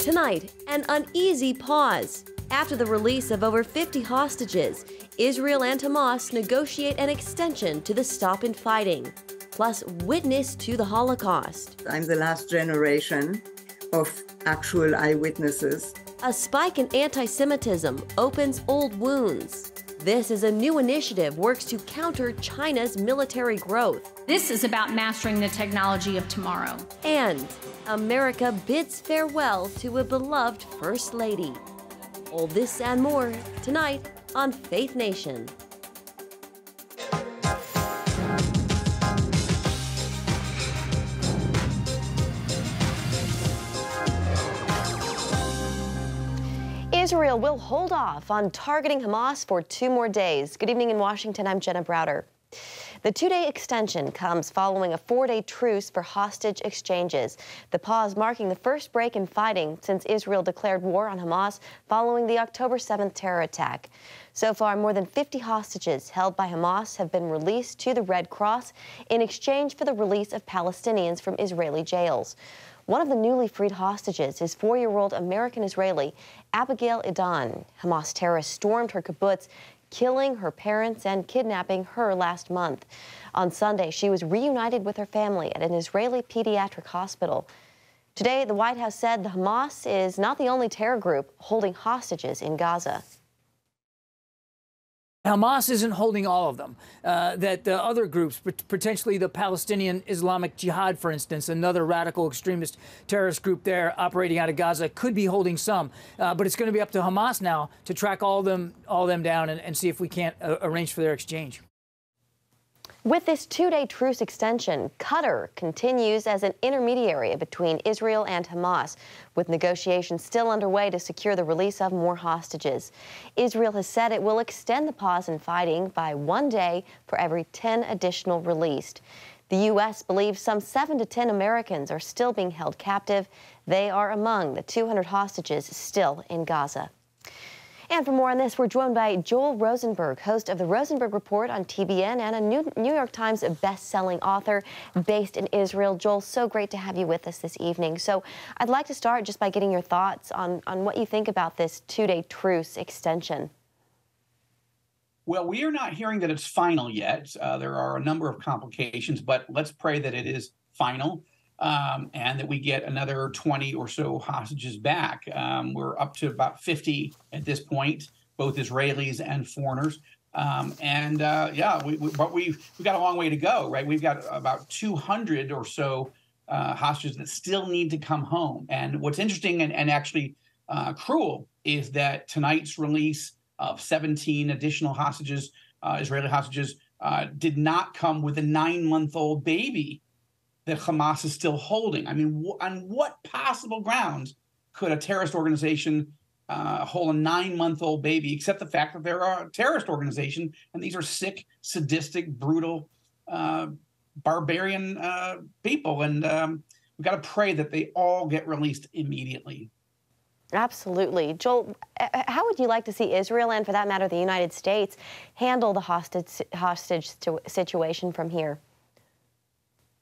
Tonight, an uneasy pause. After the release of over 50 hostages, Israel and Hamas negotiate an extension to the stop in fighting. Plus, witness to the Holocaust. I'm the last generation of actual eyewitnesses. A spike in anti-Semitism opens old wounds. This is a new initiative works to counter China's military growth. This is about mastering the technology of tomorrow. And America bids farewell to a beloved First Lady. All this and more tonight on Faith Nation. Israel will hold off on targeting Hamas for 2 more days. Good evening in Washington, I'm Jenna Browder. The 2-day extension comes following a 4-day truce for hostage exchanges. The pause marking the first break in fighting since Israel declared war on Hamas following the October 7th terror attack. So far, more than 50 hostages held by Hamas have been released to the Red Cross in exchange for the release of Palestinians from Israeli jails. One of the newly freed hostages is 4-year-old American-Israeli Abigail Idan. Hamas terrorists stormed her kibbutz, killing her parents and kidnapping her last month. On Sunday, she was reunited with her family at an Israeli pediatric hospital. Today, the White House said the Hamas is not the only terror group holding hostages in Gaza. Hamas isn't holding all of them. That the other groups, potentially the Palestinian Islamic Jihad, for instance, another radical extremist terrorist group there operating out of Gaza, could be holding some. But it's going to be up to Hamas now to track all them down and see if we can't arrange for their exchange. With this 2-day truce extension, Qatar continues as an intermediary between Israel and Hamas, with negotiations still underway to secure the release of more hostages. Israel has said it will extend the pause in fighting by 1 day for every 10 additional released. The U.S. believes some 7 to 10 Americans are still being held captive. They are among the 200 hostages still in Gaza. And for more on this, we're joined by Joel Rosenberg, host of the Rosenberg Report on TBN and a New York Times best-selling author based in Israel. Joel, so great to have you with us this evening. So I'd like to start just by getting your thoughts on what you think about this 2-day truce extension. Well, we are not hearing that it's final yet. There are a number of complications, but let's pray that it is final. And that we get another 20 or so hostages back. We're up to about 50 at this point, both Israelis and foreigners. Yeah, but we've got a long way to go, right? We've got about 200 or so hostages that still need to come home. And what's interesting and actually cruel is that tonight's release of 17 additional hostages, Israeli hostages, did not come with a 9-month-old baby that Hamas is still holding. I mean, on what possible grounds could a terrorist organization hold a 9-month-old baby, except the fact that they're a terrorist organization, and these are sick, sadistic, brutal, barbarian people. And we've got to pray that they all get released immediately. Absolutely. Joel, how would you like to see Israel, and for that matter, the United States, handle the hostage situation from here?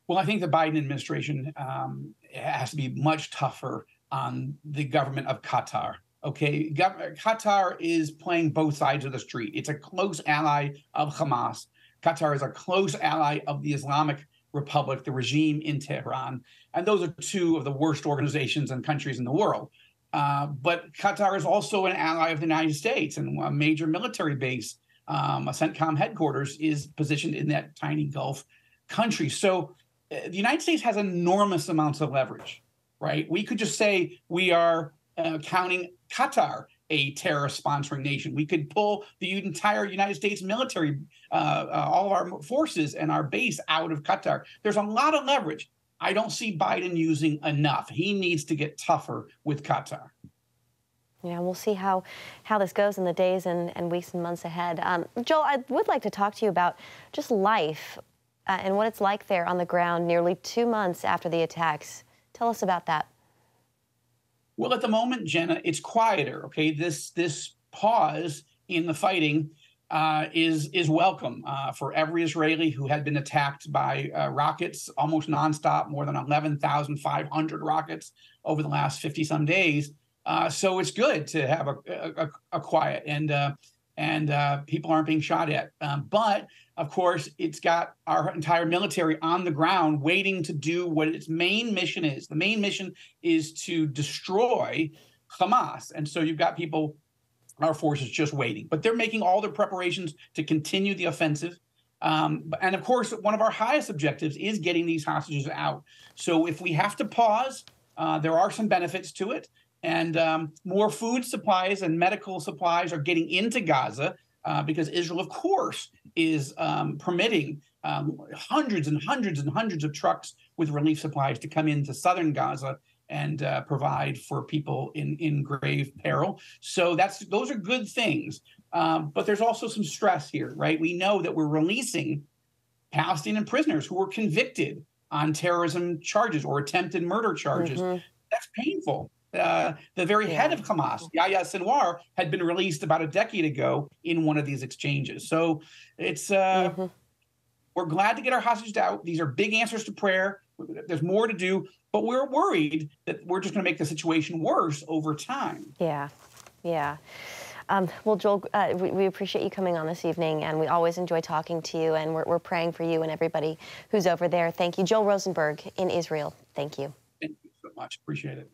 Well, I think the Biden administration has to be much tougher on the government of Qatar. Okay, Qatar is playing both sides of the street. It's a close ally of Hamas. Qatar is a close ally of the Islamic Republic, the regime in Tehran. And those are 2 of the worst organizations and countries in the world. But Qatar is also an ally of the United States, and a major military base, a CENTCOM headquarters, is positioned in that tiny Gulf country. So the United States has enormous amounts of leverage, right? We could just say we are counting Qatar a terrorist sponsoring nation. We could pull the entire United States military, all of our forces and our base out of Qatar. There's a lot of leverage. I don't see Biden using enough. He needs to get tougher with Qatar. Yeah, we'll see how this goes in the days and weeks and months ahead. Joel, I would like to talk to you about just life and what it's like there on the ground nearly 2 months after the attacks. Tell us about that. Well, at the moment, Jenna, it's quieter, okay? This pause in the fighting is welcome for every Israeli who had been attacked by rockets almost nonstop, more than 11,500 rockets over the last 50-some days. So it's good to have a quiet and people aren't being shot at. But of course, it's got our entire military on the ground waiting to do what its main mission is. The main mission is to destroy Hamas. And so you've got people, our forces, just waiting. But they're making all their preparations to continue the offensive. And of course, one of our highest objectives is getting these hostages out. So if we have to pause, there are some benefits to it. And more food supplies and medical supplies are getting into Gaza because Israel, of course, is permitting hundreds and hundreds and hundreds of trucks with relief supplies to come into southern Gaza and provide for people in grave peril. So those are good things. But there's also some stress here, right? We know that we're releasing Palestinian prisoners who were convicted on terrorism charges or attempted murder charges. Mm-hmm. That's painful. The very head of Hamas, Yahya Sinwar, had been released about a decade ago in one of these exchanges. So it's we're glad to get our hostages out. These are big answers to prayer. There's more to do, but we're worried that we're just going to make the situation worse over time. Yeah. Well, Joel, we appreciate you coming on this evening, and we always enjoy talking to you, and we're praying for you and everybody who's over there. Thank you. Joel Rosenberg in Israel. Thank you. Thank you so much. Appreciate it.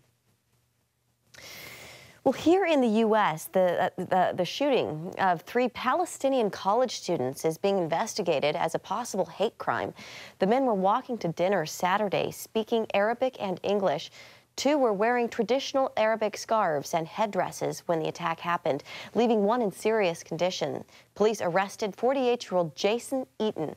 Well, here in the U.S., the shooting of 3 Palestinian college students is being investigated as a possible hate crime. The men were walking to dinner Saturday, speaking Arabic and English. 2 were wearing traditional Arabic scarves and headdresses when the attack happened, leaving 1 in serious condition. Police arrested 48-year-old Jason Eaton.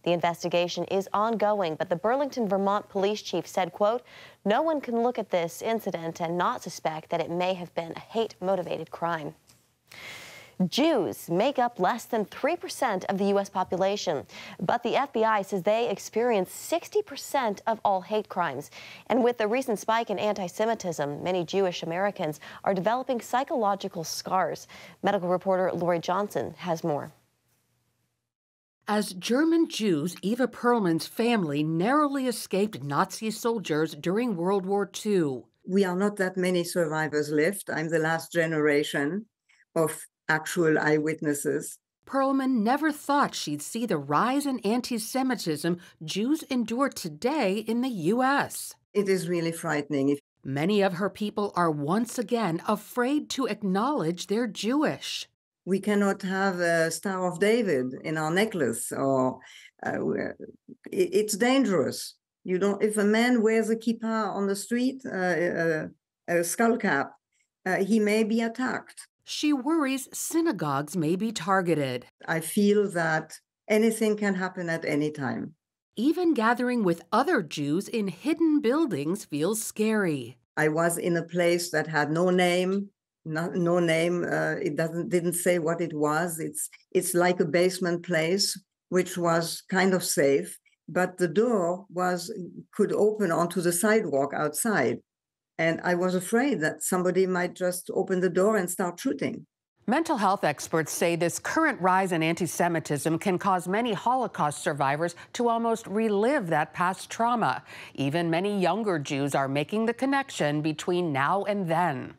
The investigation is ongoing, but the Burlington, Vermont police chief said, quote, "No one can look at this incident and not suspect that it may have been a hate-motivated crime." Jews make up less than 3% of the U.S. population, but the FBI says they experience 60% of all hate crimes. And with the recent spike in anti-Semitism, many Jewish Americans are developing psychological scars. Medical reporter Lori Johnson has more. As German Jews, Eva Perlman's family narrowly escaped Nazi soldiers during World War II. We are not that many survivors left. I'm the last generation of actual eyewitnesses. Perlman never thought she'd see the rise in anti-Semitism Jews endure today in the U.S. It is really frightening. Many of her people are once again afraid to acknowledge they're Jewish. We cannot have a Star of David in our necklace, or it's dangerous. You don't. If a man wears a kippah on the street, a skull cap, he may be attacked. She worries synagogues may be targeted. I feel that anything can happen at any time. Even gathering with other Jews in hidden buildings feels scary. I was in a place that had no name. No name. It didn't say what it was. It's like a basement place, which was kind of safe, but the door could open onto the sidewalk outside, and I was afraid that somebody might just open the door and start shooting. Mental health experts say this current rise in anti-Semitism can cause many Holocaust survivors to almost relive that past trauma. Even many younger Jews are making the connection between now and then.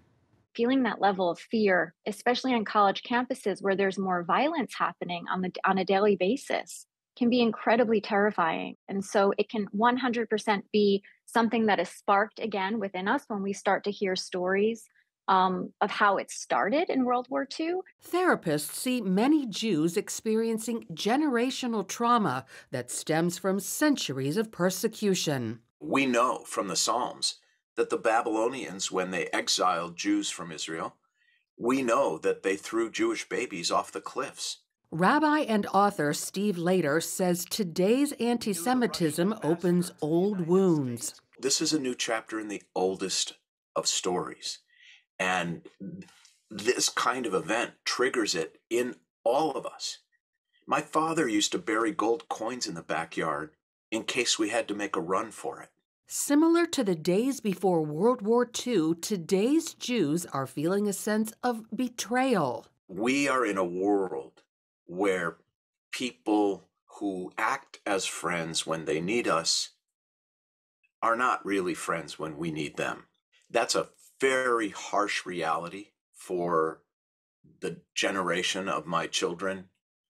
Feeling that level of fear, especially on college campuses where there's more violence happening on a daily basis, can be incredibly terrifying. And so it can 100% be something that is sparked again within us when we start to hear stories of how it started in World War II. Therapists see many Jews experiencing generational trauma that stems from centuries of persecution. We know from the Psalms that the Babylonians, when they exiled Jews from Israel, we know that they threw Jewish babies off the cliffs. Rabbi and author Steve Later says today's anti-Semitism opens old wounds. This is a new chapter in the oldest of stories. And this kind of event triggers it in all of us. My father used to bury gold coins in the backyard in case we had to make a run for it. Similar to the days before World War II, today's Jews are feeling a sense of betrayal. We are in a world where people who act as friends when they need us are not really friends when we need them. That's a very harsh reality for the generation of my children,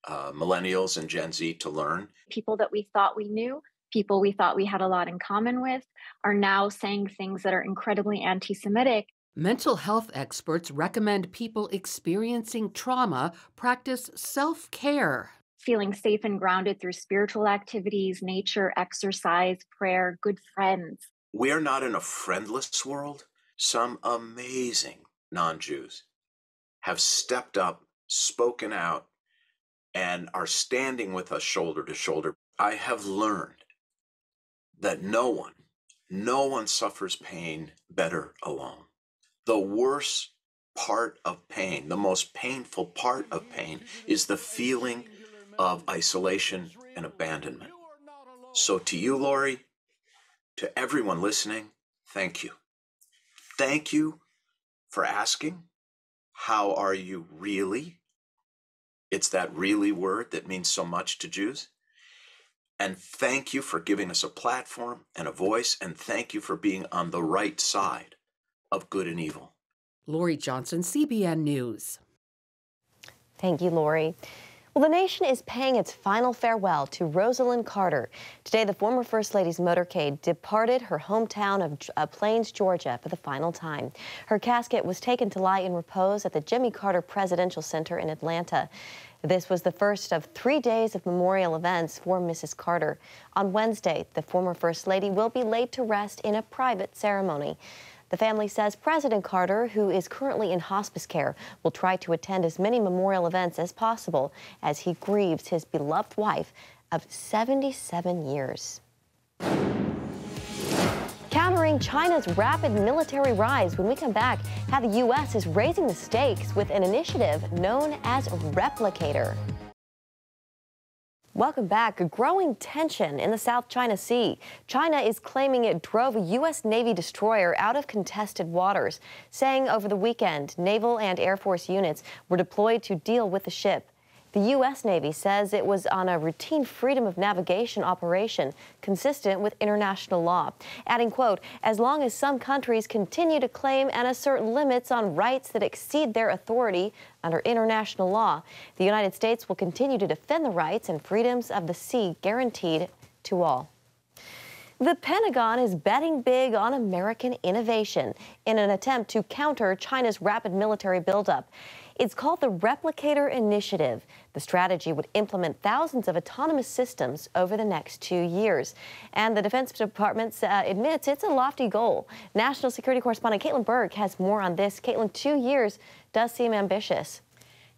millennials and Gen Z, to learn. People that we thought we knew, people we thought we had a lot in common with, are now saying things that are incredibly anti-Semitic. Mental health experts recommend people experiencing trauma practice self-care. Feeling safe and grounded through spiritual activities, nature, exercise, prayer, good friends. We are not in a friendless world. Some amazing non-Jews have stepped up, spoken out, and are standing with us shoulder to shoulder. I have learned that no one suffers pain better alone. The worst part of pain, the most painful part of pain, is the feeling of isolation and abandonment. So to you, Lori, to everyone listening, thank you. Thank you for asking, how are you really? It's that really word that means so much to Jews. And thank you for giving us a platform and a voice, and thank you for being on the right side of good and evil. Lori Johnson, CBN News. Thank you, Lori. Well, the nation is paying its final farewell to Rosalynn Carter. Today, the former First Lady's motorcade departed her hometown of Plains, Georgia, for the final time. Her casket was taken to lie in repose at the Jimmy Carter Presidential Center in Atlanta. This was the first of 3 days of memorial events for Mrs. Carter. On Wednesday, the former First Lady will be laid to rest in a private ceremony. The family says President Carter, who is currently in hospice care, will try to attend as many memorial events as possible as he grieves his beloved wife of 77 years. Countering China's rapid military rise. When we come back, how the U.S. is raising the stakes with an initiative known as Replicator. Welcome back. A growing tension in the South China Sea. China is claiming it drove a U.S. Navy destroyer out of contested waters, saying over the weekend naval and Air Force units were deployed to deal with the ship. The U.S. Navy says it was on a routine freedom of navigation operation consistent with international law, adding, quote, as long as some countries continue to claim and assert limits on rights that exceed their authority under international law, the United States will continue to defend the rights and freedoms of the sea guaranteed to all. The Pentagon is betting big on American innovation in an attempt to counter China's rapid military buildup. It's called the Replicator Initiative. The strategy would implement thousands of autonomous systems over the next 2 years. And the Defense Department admits it's a lofty goal. National Security Correspondent Caitlin Berg has more on this. Caitlin, 2 years does seem ambitious.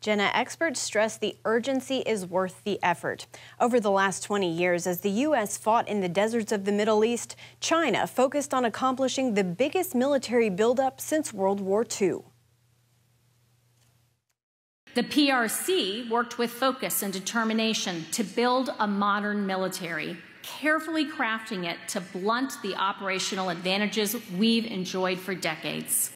Jenna, experts stress the urgency is worth the effort. Over the last 20 years, as the U.S. fought in the deserts of the Middle East, China focused on accomplishing the biggest military buildup since World War II. The PRC worked with focus and determination to build a modern military, carefully crafting it to blunt the operational advantages we've enjoyed for decades.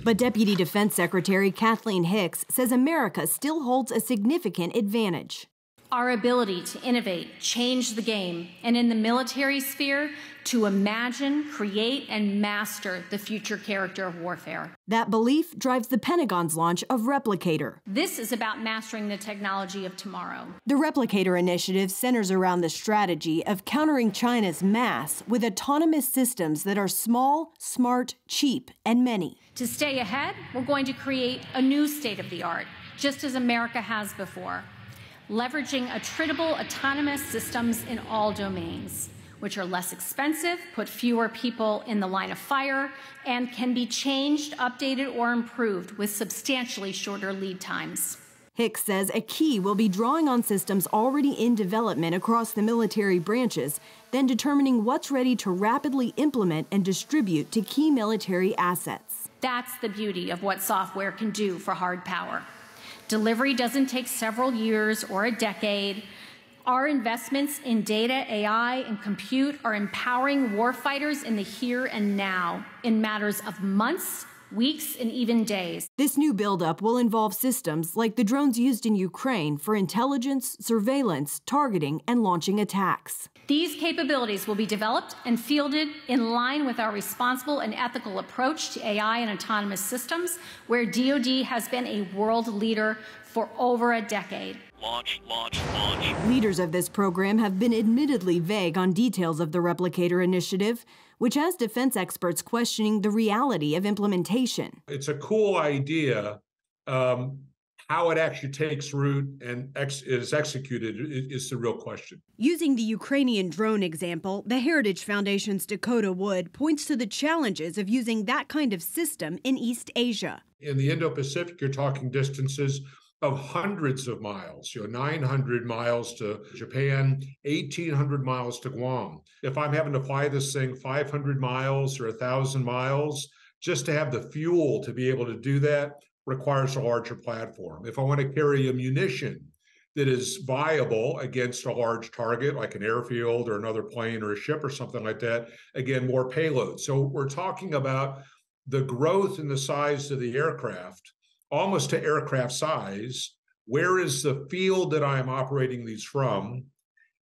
But Deputy Defense Secretary Kathleen Hicks says America still holds a significant advantage. Our ability to innovate, change the game, and in the military sphere, to imagine, create, and master the future character of warfare. That belief drives the Pentagon's launch of Replicator. This is about mastering the technology of tomorrow. The Replicator initiative centers around the strategy of countering China's mass with autonomous systems that are small, smart, cheap, and many. To stay ahead, we're going to create a new state-of-the-art, just as America has before, leveraging attritable autonomous systems in all domains, which are less expensive, put fewer people in the line of fire, and can be changed, updated, or improved with substantially shorter lead times. Hicks says a key will be drawing on systems already in development across the military branches, then determining what's ready to rapidly implement and distribute to key military assets. That's the beauty of what software can do for hard power. Delivery doesn't take several years or a decade. Our investments in data, AI, and compute are empowering warfighters in the here and now in matters of months weeks, and even days. This new buildup will involve systems like the drones used in Ukraine for intelligence, surveillance, targeting, and launching attacks. These capabilities will be developed and fielded in line with our responsible and ethical approach to AI and autonomous systems, where DoD has been a world leader for over a decade. Launch, launch, launch. Leaders of this program have been admittedly vague on details of the Replicator initiative, which has defense experts questioning the reality of implementation. It's a cool idea. How it actually takes root and is executed is the real question. Using the Ukrainian drone example, the Heritage Foundation's Dakota Wood points to the challenges of using that kind of system in East Asia. In the Indo-Pacific, you're talking distances of hundreds of miles, 900 miles to Japan, 1,800 miles to Guam. If I'm having to fly this thing 500 miles or 1,000 miles, just to have the fuel to be able to do that requires a larger platform. If I want to carry a munition that is viable against a large target, like an airfield or another plane or a ship or something like that, again, more payload. So we're talking about the growth in the size of the aircraft, almost to aircraft size. Where is the field that I am operating these from?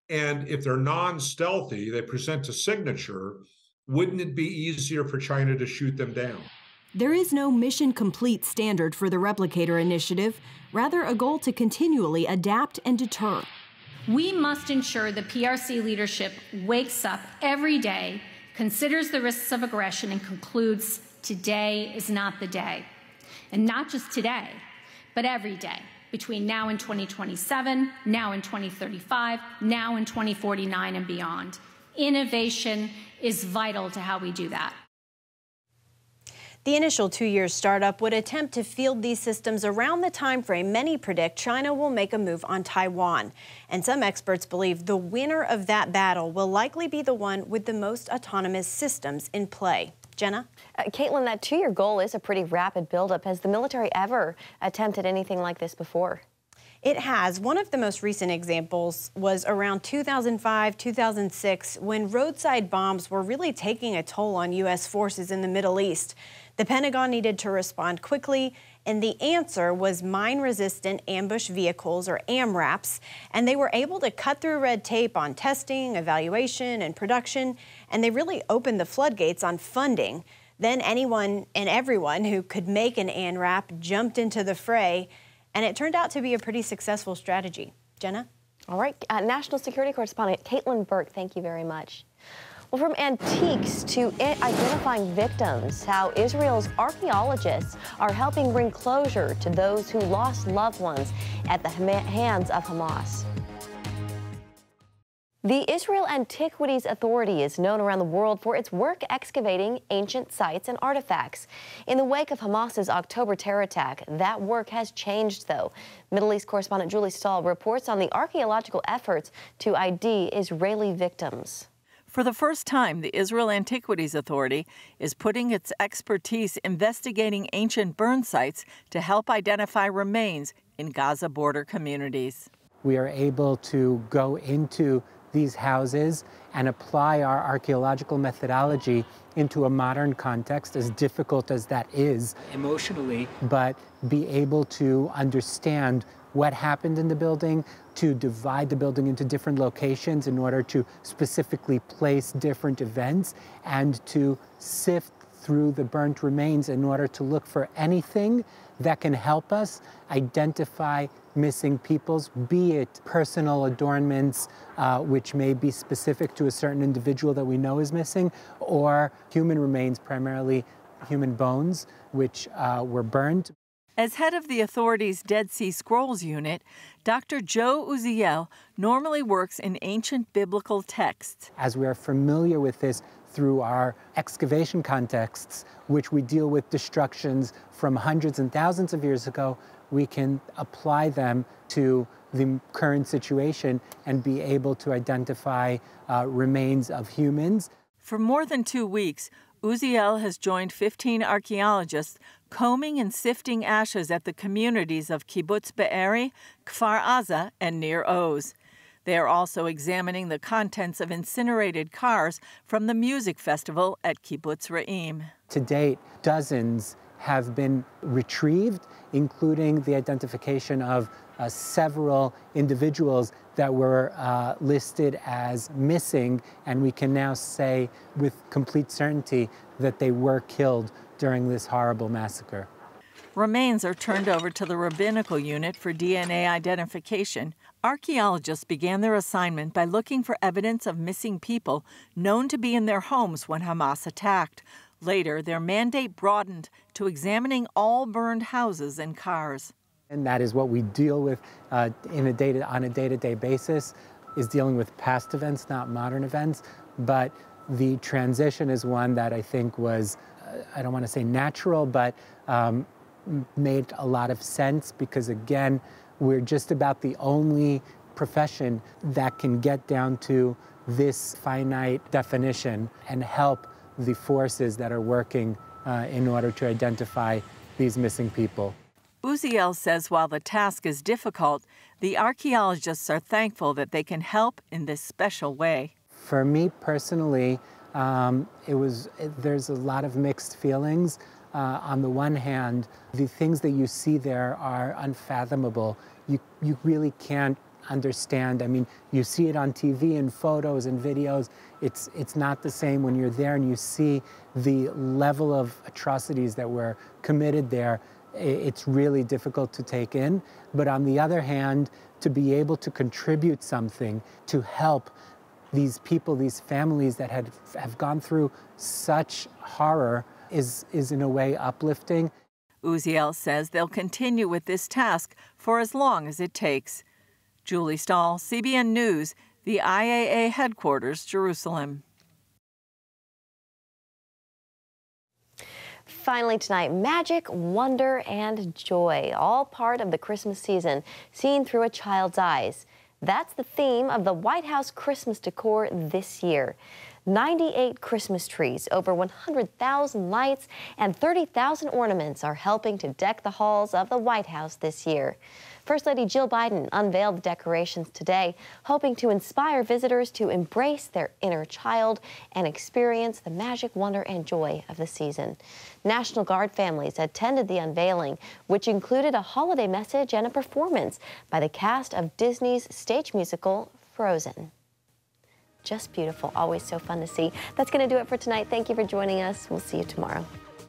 And if they're non-stealthy, they present a signature, wouldn't it be easier for China to shoot them down? There is no mission complete standard for the Replicator initiative, rather a goal to continually adapt and deter. We must ensure the PRC leadership wakes up every day, considers the risks of aggression, and concludes today is not the day. And not just today, but every day, between now and 2027, now and 2035, now and 2049 and beyond. Innovation is vital to how we do that. The initial 2-year startup would attempt to field these systems around the time frame many predict China will make a move on Taiwan. And some experts believe the winner of that battle will likely be the one with the most autonomous systems in play. Jenna? Caitlin, that 2-year goal is a pretty rapid buildup. Has the military ever attempted anything like this before? It has. One of the most recent examples was around 2005, 2006, when roadside bombs were really taking a toll on U.S. forces in the Middle East. The Pentagon needed to respond quickly, and the answer was mine-resistant ambush vehicles, or AMRAPs, and they were able to cut through red tape on testing, evaluation, and production, and they really opened the floodgates on funding. Then anyone and everyone who could make an AMRAP jumped into the fray, and it turned out to be a pretty successful strategy. Jenna? All right, national security correspondent Caitlin Burke, thank you very much. Well, from antiques to identifying victims, how Israel's archaeologists are helping bring closure to those who lost loved ones at the hands of Hamas. The Israel Antiquities Authority is known around the world for its work excavating ancient sites and artifacts. In the wake of Hamas's October terror attack, that work has changed, though. Middle East correspondent Julie Stahl reports on the archaeological efforts to ID Israeli victims. For the first time, the Israel Antiquities Authority is putting its expertise investigating ancient burn sites to help identify remains in Gaza border communities. We are able to go into these houses and apply our archaeological methodology into a modern context, as difficult as that is emotionally, but be able to understand what happened in the building, to divide the building into different locations in order to specifically place different events, and to sift through the burnt remains in order to look for anything that can help us identify missing peoples, be it personal adornments, which may be specific to a certain individual that we know is missing, or human remains, primarily human bones, which were burned. As head of the authority's Dead Sea Scrolls unit, Dr. Joe Uziel normally works in ancient biblical texts. As we are familiar with this through our excavation contexts, which we deal with destructions from hundreds and thousands of years ago, we can apply them to the current situation and be able to identify remains of humans. For more than 2 weeks, Uziel has joined 15 archaeologists combing and sifting ashes at the communities of Kibbutz Be'eri, Kfar Aza, and Nir Oz. They are also examining the contents of incinerated cars from the music festival at Kibbutz Re'im. To date, dozens, have been retrieved, including the identification of several individuals that were listed as missing, and we can now say with complete certainty that they were killed during this horrible massacre. Remains are turned over to the rabbinical unit for DNA identification. Archaeologists began their assignment by looking for evidence of missing people known to be in their homes when Hamas attacked. Later, their mandate broadened to examining all burned houses and cars. And that is what we deal with on a day-to-day basis, is dealing with past events, not modern events. But the transition is one that I think was, I don't want to say natural, but made a lot of sense, because again, we're just about the only profession that can get down to this finite definition and help the forces that are working in order to identify these missing people. Uziel says while the task is difficult, the archaeologists are thankful that they can help in this special way. For me personally, there's a lot of mixed feelings. On the one hand, the things that you see there are unfathomable. You really can't understand. I mean, you see it on TV and photos and videos. It's not the same when you're there and you see the level of atrocities that were committed there. It's really difficult to take in. But on the other hand, to be able to contribute something to help these people, these families that have gone through such horror is in a way uplifting. Uziel says they'll continue with this task for as long as it takes. Julie Stahl, CBN News, the IAA headquarters, Jerusalem. Finally tonight, magic, wonder, and joy, all part of the Christmas season, seen through a child's eyes. That's the theme of the White House Christmas decor this year. 98 Christmas trees, over 100,000 lights, and 30,000 ornaments are helping to deck the halls of the White House this year. First Lady Jill Biden unveiled the decorations today, hoping to inspire visitors to embrace their inner child and experience the magic, wonder, and joy of the season. National Guard families attended the unveiling, which included a holiday message and a performance by the cast of Disney's stage musical Frozen. Just beautiful, always so fun to see. That's going to do it for tonight. Thank you for joining us. We'll see you tomorrow.